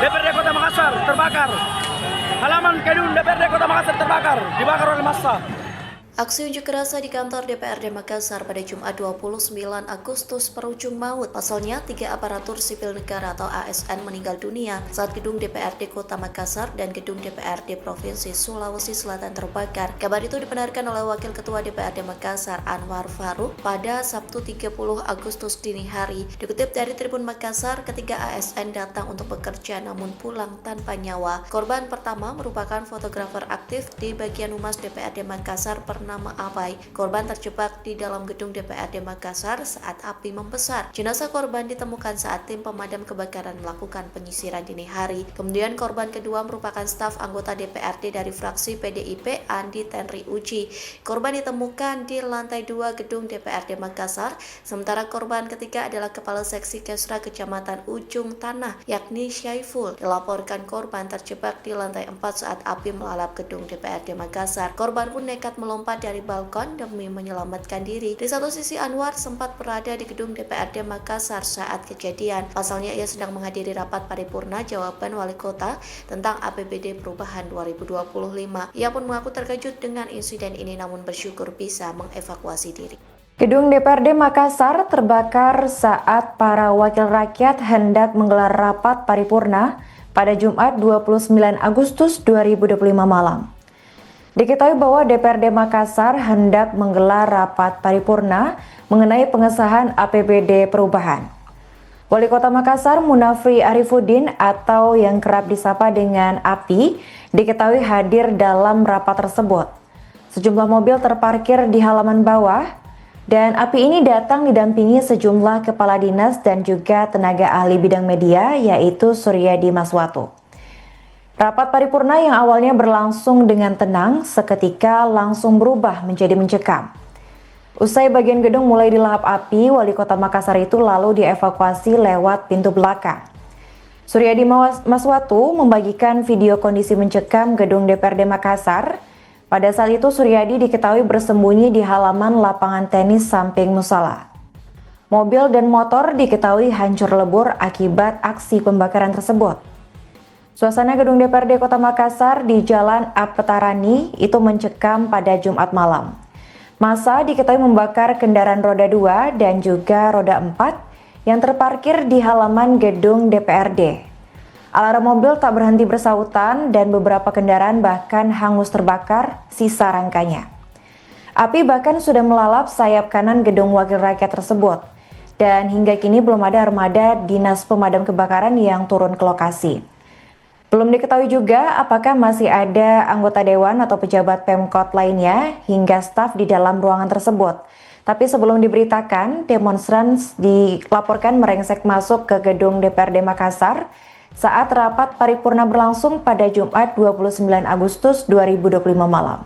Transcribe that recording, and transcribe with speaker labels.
Speaker 1: DPRD Kota Makassar terbakar. Halaman gedung DPRD Kota Makassar terbakar, dibakar oleh massa.
Speaker 2: Aksi unjuk rasa di kantor DPRD Makassar pada Jumat 29 Agustus berujung maut. Pasalnya, 3 aparatur sipil negara atau ASN meninggal dunia saat gedung DPRD Kota Makassar dan gedung DPRD Provinsi Sulawesi Selatan terbakar. Kabar itu dibenarkan oleh Wakil Ketua DPRD Makassar Anwar Farouk pada Sabtu 30 Agustus dini hari. Dikutip dari Tribun Makassar, ketiga ASN datang untuk bekerja namun pulang tanpa nyawa. Korban pertama merupakan fotografer aktif di bagian humas DPRD Makassar bernama Abai. Korban terjebak di dalam gedung DPRD Makassar saat api membesar. Jenazah korban ditemukan saat tim pemadam kebakaran melakukan penyisiran dini hari. Kemudian korban kedua merupakan staf anggota DPRD dari fraksi PDIP Andi Tenri Uji. Korban ditemukan di lantai 2 gedung DPRD Makassar, sementara korban ketiga adalah Kepala Seksi Kesra Kecamatan Ujung Tanah, yakni Syaiful. Dilaporkan korban terjebak di lantai 4 saat api melalap gedung DPRD Makassar. Korban pun nekat melompat dari balkon demi menyelamatkan diri. Di satu sisi, Anwar sempat berada di gedung DPRD Makassar saat kejadian. Pasalnya ia sedang menghadiri rapat paripurna jawaban wali kota tentang APBD perubahan 2025. Ia pun mengaku terkejut dengan insiden ini namun bersyukur bisa mengevakuasi diri.
Speaker 3: Gedung DPRD Makassar terbakar saat para wakil rakyat hendak menggelar rapat paripurna pada Jumat 29 Agustus 2025 malam. Diketahui bahwa DPRD Makassar hendak menggelar rapat paripurna mengenai pengesahan APBD perubahan. Wali Kota Makassar Munafri Arifuddin atau yang kerap disapa dengan Api diketahui hadir dalam rapat tersebut. Sejumlah mobil terparkir di halaman bawah dan Api ini datang didampingi sejumlah kepala dinas dan juga tenaga ahli bidang media yaitu Suryadi Maswatu. Rapat paripurna yang awalnya berlangsung dengan tenang, seketika langsung berubah menjadi mencekam. Usai bagian gedung mulai dilahap api, Wali Kota Makassar itu lalu dievakuasi lewat pintu belakang. Suryadi Maswatu membagikan video kondisi mencekam gedung DPRD Makassar. Pada saat itu Suryadi diketahui bersembunyi di halaman lapangan tenis samping musala. Mobil dan motor diketahui hancur lebur akibat aksi pembakaran tersebut. Suasana gedung DPRD Kota Makassar di Jalan Apetarani itu mencekam pada Jumat malam. Massa diketahui membakar kendaraan roda 2 dan juga roda 4 yang terparkir di halaman gedung DPRD. Alarm mobil tak berhenti bersautan dan beberapa kendaraan bahkan hangus terbakar sisa rangkanya. Api bahkan sudah melalap sayap kanan gedung wakil rakyat tersebut. Dan hingga kini belum ada armada dinas pemadam kebakaran yang turun ke lokasi. Belum diketahui juga apakah masih ada anggota dewan atau pejabat Pemkot lainnya hingga staf di dalam ruangan tersebut. Tapi sebelum diberitakan, demonstran dilaporkan merengsek masuk ke gedung DPRD Makassar saat rapat paripurna berlangsung pada Jumat 29 Agustus 2025 malam.